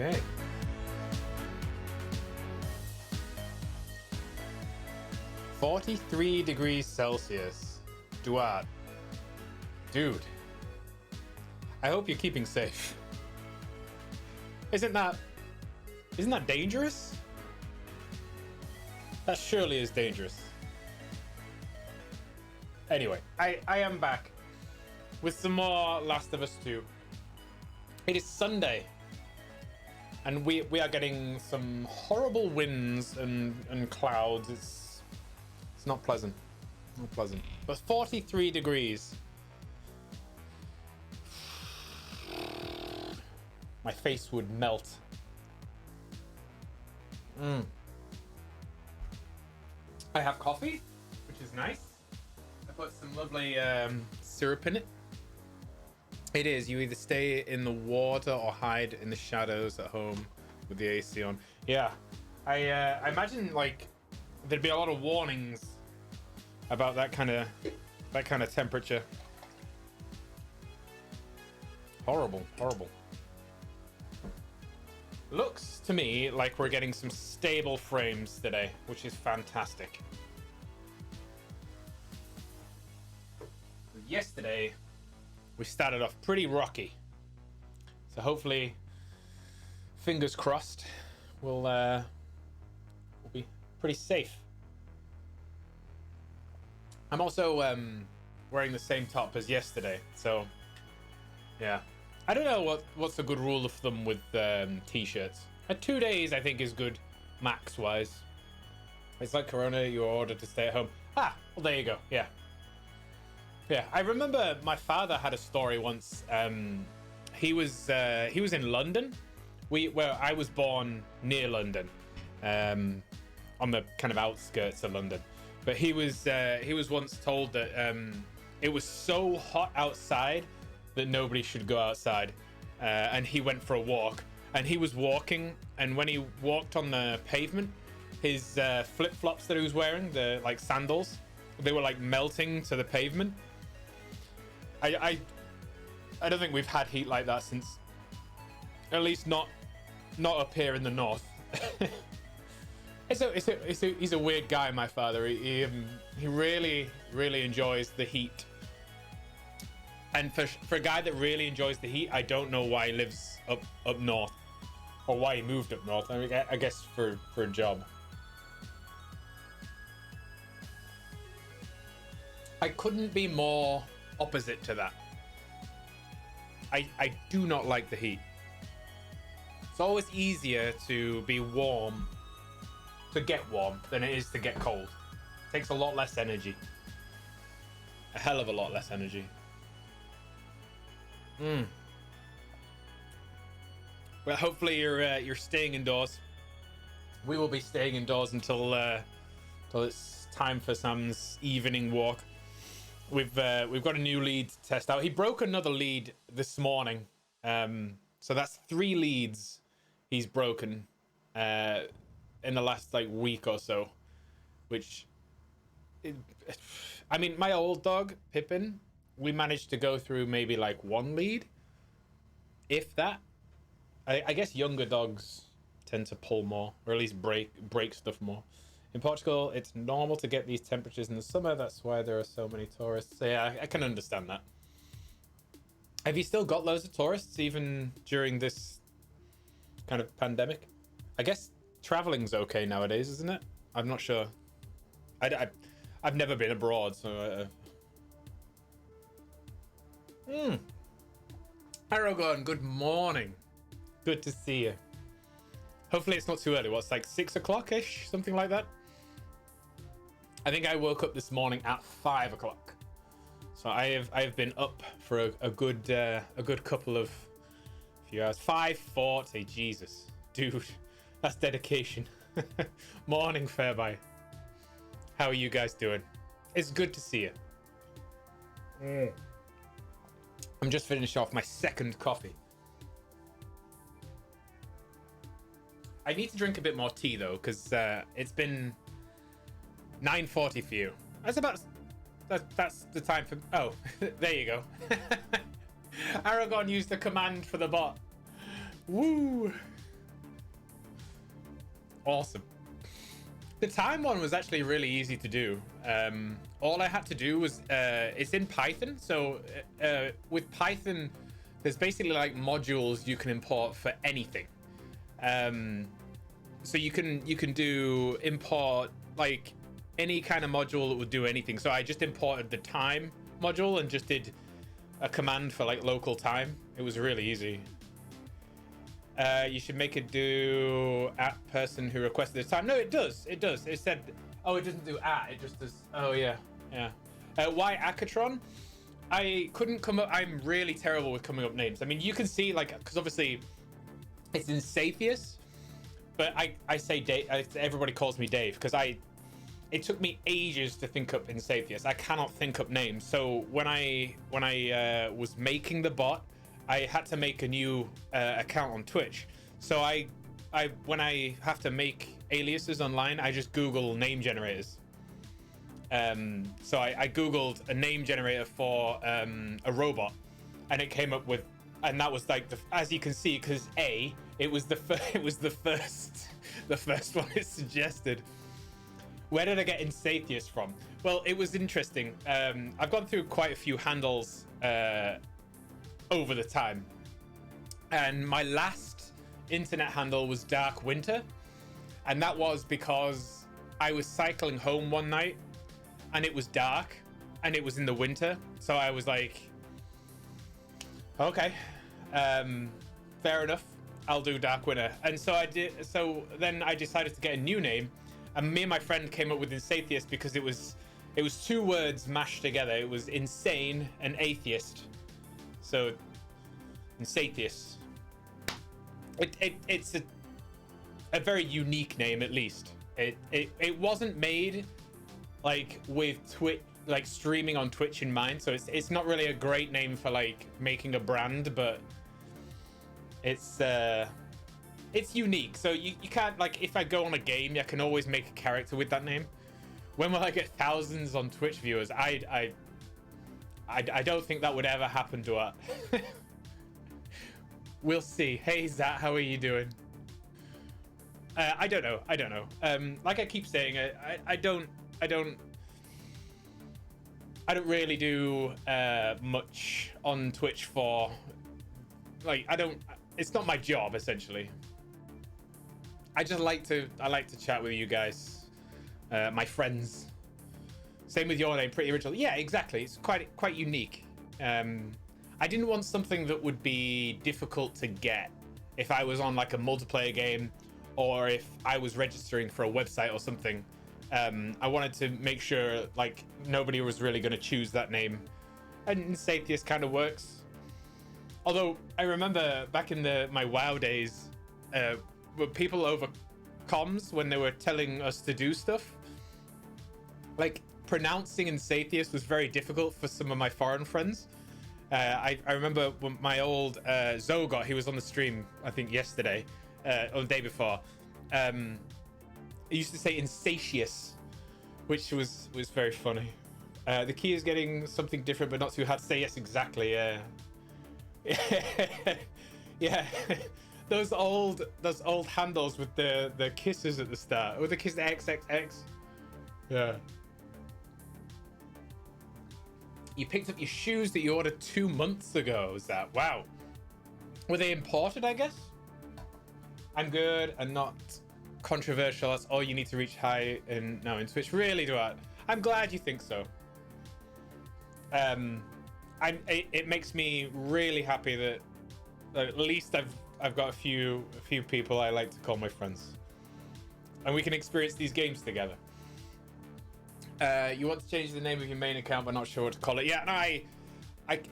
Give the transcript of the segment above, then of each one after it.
Okay. $43 degrees Celsius. Duat. Dude. I hope you're keeping safe. Isn't that dangerous? That surely is dangerous. Anyway, I am back with some more Last of Us 2. It is Sunday, and we are getting some horrible winds and clouds. It's not pleasant. Not pleasant. But 43 degrees. My face would melt. I have coffee, which is nice. I put some lovely syrup in it. It is. You either stay in the water or hide in the shadows at home with the AC on. Yeah, I imagine like there'd be a lot of warnings about that kind of temperature. Horrible. Looks to me like we're getting some stable frames today, which is fantastic. Yesterday, we started off pretty rocky. So hopefully, fingers crossed, we'll be pretty safe. I'm also wearing the same top as yesterday, so yeah. I don't know what's a good rule of thumb with t-shirts. 2 days, I think, is good, max-wise. It's like Corona, you're ordered to stay at home. Well, there you go, yeah. Yeah, I remember my father had a story once. He was in London. I was born near London, on the kind of outskirts of London. But he was once told that it was so hot outside that nobody should go outside, and he went for a walk. And he was walking, and when he walked on the pavement, his flip-flops that he was wearing, the like sandals, they were like melting to the pavement. I don't think we've had heat like that since, at least not up here in the north. He's a weird guy, my father. He really enjoys the heat. And for a guy that really enjoys the heat, I don't know why he lives up north, or why he moved up north. I guess for a job. I couldn't be more opposite to that. I do not like the heat. It's always easier to be warm, to get warm, than it is to get cold. It takes a lot less energy. A hell of a lot less energy. Well, hopefully you're staying indoors. We will be staying indoors until it's time for Sam's evening walk. We've got a new lead to test out. He broke another lead this morning, so that's 3 leads he's broken in the last week or so. I mean, my old dog Pippin, we managed to go through maybe 1 lead, if that. I guess younger dogs tend to pull more, or at least break stuff more. In Portugal, it's normal to get these temperatures in the summer. That's why there are so many tourists. So yeah, I can understand that. Have you still got loads of tourists even during this kind of pandemic? I guess traveling's okay nowadays, isn't it? I'm not sure. I've never been abroad, so... Aragon, good morning. Good to see you. Hopefully it's not too early. What's 6 o'clock-ish? Something like that? I think I woke up this morning at 5 o'clock. So I have been up for a good couple of few hours. 5:40, Jesus. Dude, that's dedication. Morning, Fairby. How are you guys doing? It's good to see you. I'm just finishing off my second coffee. I need to drink a bit more tea though, because it's been 9:40 for you. That's the time for... Oh, there you go. Aragon used the command for the bot. Woo! Awesome. The time one was actually really easy to do. All I had to do was it's in Python. So with Python, there's basically like modules you can import for anything. So you can do import like any kind of module that would do anything. So I just imported the time module and just did a command for like local time. It was really easy. You should make it do at person who requested the time. No, it does. It does. It said, oh, it doesn't do at. It just does. Oh yeah, yeah. Why Akatron? I couldn't come up. I'm really terrible with coming up names. I mean, you can see like, because obviously it's in Saphius, but I say Dave. Everybody calls me Dave because it took me ages to think up in Saphius. I cannot think up names. So when I was making the bot, I had to make a new account on Twitch. So when I have to make aliases online, I just Google name generators. So I Googled a name generator for a robot, and it came up with, and that was like as you can see, because it was the first one it suggested. Where did I get Insatius from? Well, it was interesting. I've gone through quite a few handles over the time, and my last internet handle was Dark Winter, and that was because I was cycling home one night and it was dark and it was in the winter, so I was like, okay, fair enough, I'll do Dark Winter. And so I did. So then I decided to get a new name, and me and my friend came up with Insatius because it was two words mashed together. It was insane and atheist. So Insatius. It's a very unique name, at least. It wasn't made like with Twitch, like streaming on Twitch in mind, so it's not really a great name for like making a brand, but it's unique. So you can't, like, if I go on a game, I can always make a character with that name. When will I get thousands on Twitch viewers? I don't think that would ever happen to us. We'll see. Hey Zat, how are you doing? I don't know. Like I keep saying, I don't really do much on Twitch for, like, it's not my job, essentially. I like to chat with you guys, my friends. Same with your name, Pretty Original. Yeah, exactly. It's quite unique. I didn't want something that would be difficult to get if I was on like a multiplayer game, or if I was registering for a website or something. I wanted to make sure like nobody was really going to choose that name, and Saphius kind of works. Although I remember back in my WoW days, were people over comms when they were telling us to do stuff, like pronouncing Insatius was very difficult for some of my foreign friends. I remember when my old Zogot, he was on the stream, I think yesterday, or the day before. He used to say Insatius, which was very funny. The key is getting something different, but not too hard to say. Yes, exactly. Yeah. Yeah. Those old handles with the kisses at the start, with the kiss XXX. Yeah. You picked up your shoes that you ordered 2 months ago. Is that wow? Were they imported, I guess? I'm good and not controversial. That's all you need to reach high in Twitch. Really, Duart? I'm glad you think so. It makes me really happy that at least I've got a few people I like to call my friends, and we can experience these games together. You want to change the name of your main account, but not sure what to call it. Yeah, no, I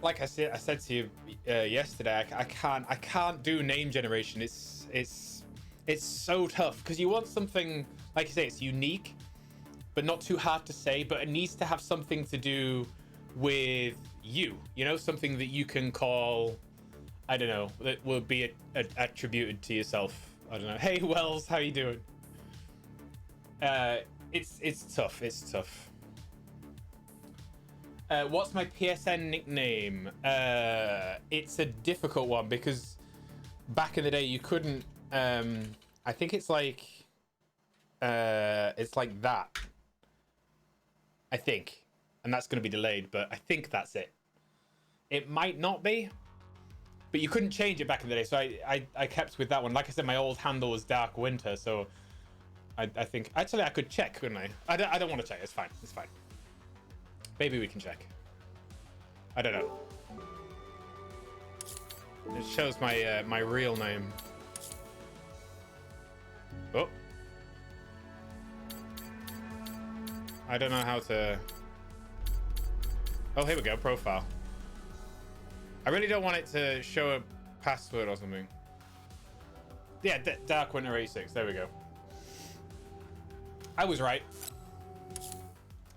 like I said to you yesterday, I can't do name generation. It's so tough because you want something, like you say, it's unique, but not too hard to say. But it needs to have something to do with you. You know, something that you can call. I don't know. That will be attributed to yourself. I don't know. Hey Wells, how you doing? It's tough. It's tough. What's my PSN nickname? It's a difficult one because back in the day you couldn't. I think it's like it's like that, I think, and that's going to be delayed, but I think that's it. It might not be, but you couldn't change it back in the day, so I kept with that one. Like I said, my old handle was Dark Winter, so I think actually I could check, couldn't I? I don't want to check. It's fine. It's fine. Maybe we can check. I don't know. It shows my my real name. Oh. I don't know how to... Oh, here we go. Profile. I really don't want it to show a password or something. Yeah, Dark Winter 86. There we go. I was right.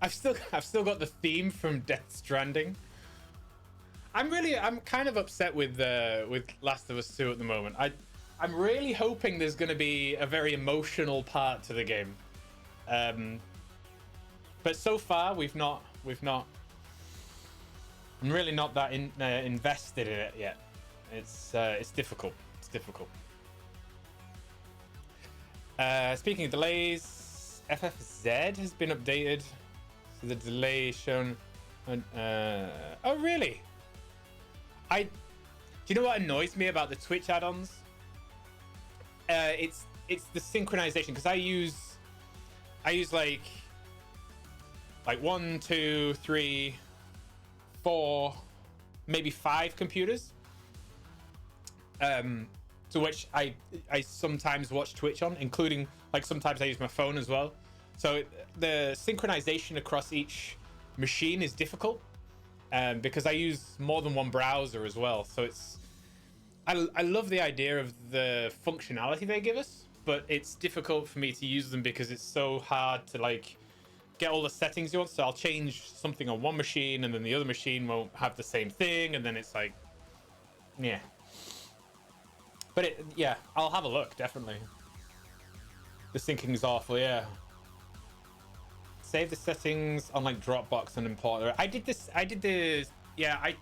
I've still got the theme from Death Stranding. I'm kind of upset with Last of Us 2 at the moment. I'm really hoping there's going to be a very emotional part to the game. But so far we've not. I'm really not that invested in it yet. It's difficult. It's difficult. Speaking of delays, FFZ has been updated. So the delay is shown. Oh really? Do you know what annoys me about the Twitch add-ons? It's the synchronization, because I use like 1, 2, 3, 4, maybe 5 computers, to which I sometimes watch Twitch on, including like sometimes I use my phone as well. So the synchronization across each machine is difficult, because I use more than one browser as well. So I love the idea of the functionality they give us, but it's difficult for me to use them because it's so hard to like get all the settings you want. So I'll change something on one machine and then the other machine won't have the same thing, and then it's like, yeah. But yeah, I'll have a look, definitely. The syncing is awful, yeah. Save the settings on like Dropbox and import it. I did this, yeah, I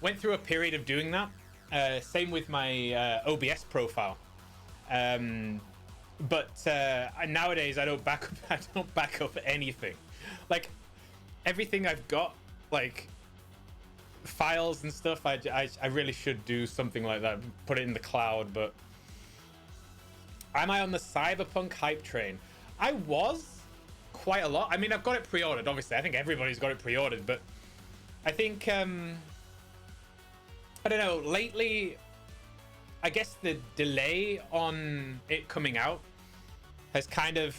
went through a period of doing that. Same with my OBS profile. But nowadays I don't back up anything. Like everything I've got, like files and stuff, I really should do something like that, put it in the cloud. But am I on the Cyberpunk hype train? I was quite a lot. I mean, I've got it pre-ordered, obviously. I think everybody's got it pre-ordered, but I think I don't know, lately I guess the delay on it coming out has kind of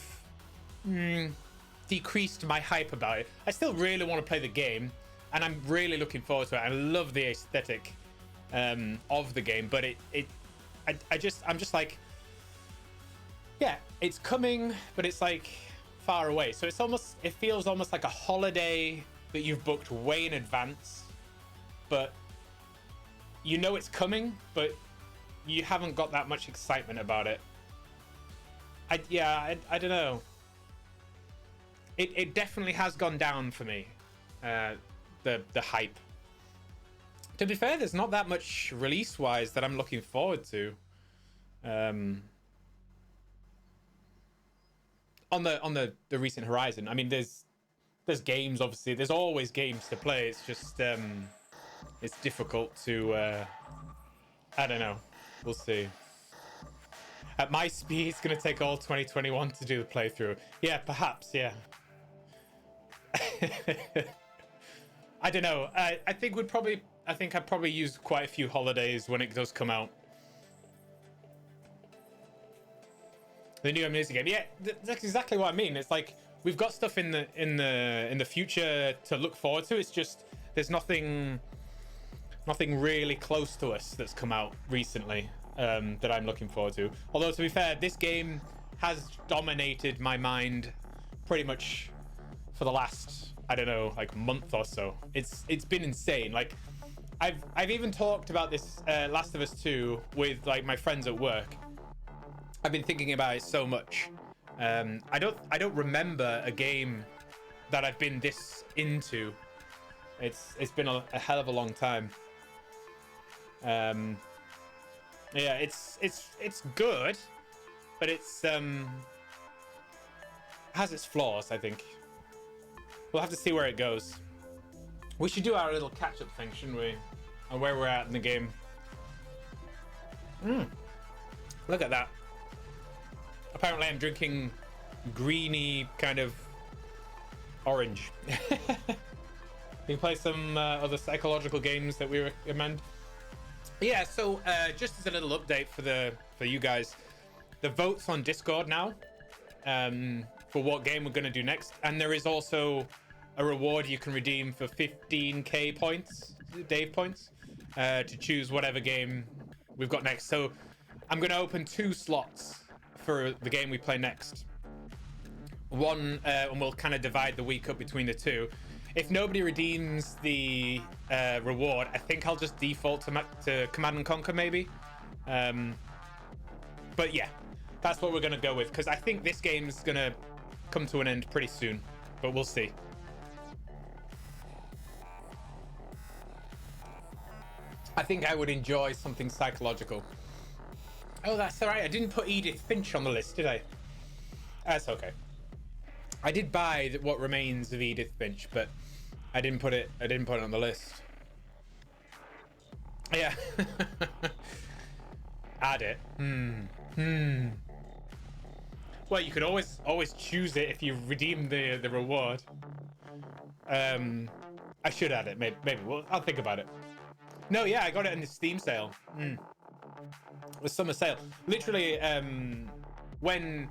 decreased my hype about it. I still really want to play the game, and I'm really looking forward to it. I love the aesthetic of the game, but I'm just like, yeah, it's coming, but it's like far away. So it feels almost like a holiday that you've booked way in advance, but you know it's coming, but you haven't got that much excitement about it. I don't know. It definitely has gone down for me, the hype. To be fair, there's not that much release-wise that I'm looking forward to. On the recent horizon. I mean, there's games, obviously. There's always games to play. It's just it's difficult to I don't know. We'll see. At my speed, it's gonna take all 2021 to do the playthrough. Yeah, perhaps. Yeah. I don't know. I think I'd probably use quite a few holidays when it does come out. The new Amnesia game. Yeah, that's exactly what I mean. It's like we've got stuff in the future to look forward to. It's just there's nothing really close to us that's come out recently that I'm looking forward to. Although, to be fair, this game has dominated my mind pretty much for the last, I don't know, like month or so. It's been insane. Like I've even talked about this Last of Us 2 with like my friends at work. I've been thinking about it so much. I don't remember a game that I've been this into. It's been a hell of a long time. Yeah, it's good, but it's has its flaws, I think. We'll have to see where it goes. We should do our little catch-up thing, shouldn't we? On where we're at in the game. Look at that. Apparently I'm drinking greeny kind of orange. We can play some other psychological games that we recommend. Yeah, so just as a little update for you guys, the votes on Discord now for what game we're going to do next, and there is also a reward you can redeem for 15k points, Dave points, to choose whatever game we've got next. So I'm going to open 2 slots for the game we play next. One, and we'll kind of divide the week up between the 2. If nobody redeems the reward, I think I'll just default to Command and Conquer, maybe. But yeah, that's what we're going to go with, because I think this game's going to come to an end pretty soon, but we'll see. I think I would enjoy something psychological. Oh, that's all right. I didn't put Edith Finch on the list, did I? That's okay. I did buy What Remains of Edith Finch, but I didn't put it on the list. Yeah. Add it. Well, you could always choose it if you redeem the reward. I should add it. Maybe. Well, I'll think about it. No, yeah, I got it in the Steam sale. The summer sale. Literally, when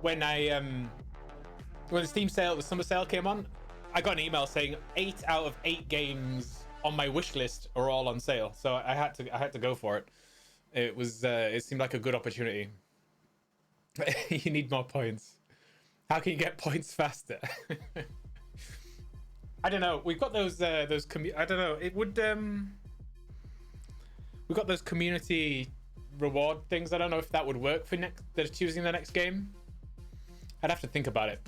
the Steam sale, the summer sale came on, I got an email saying 8 out of 8 games on my wish list are all on sale. So I had to go for it. It seemed like a good opportunity. You need more points. How can you get points faster? I don't know. We've got those I don't know. It would we've got those community reward things. I don't know if that would work for choosing the next game. I'd have to think about it.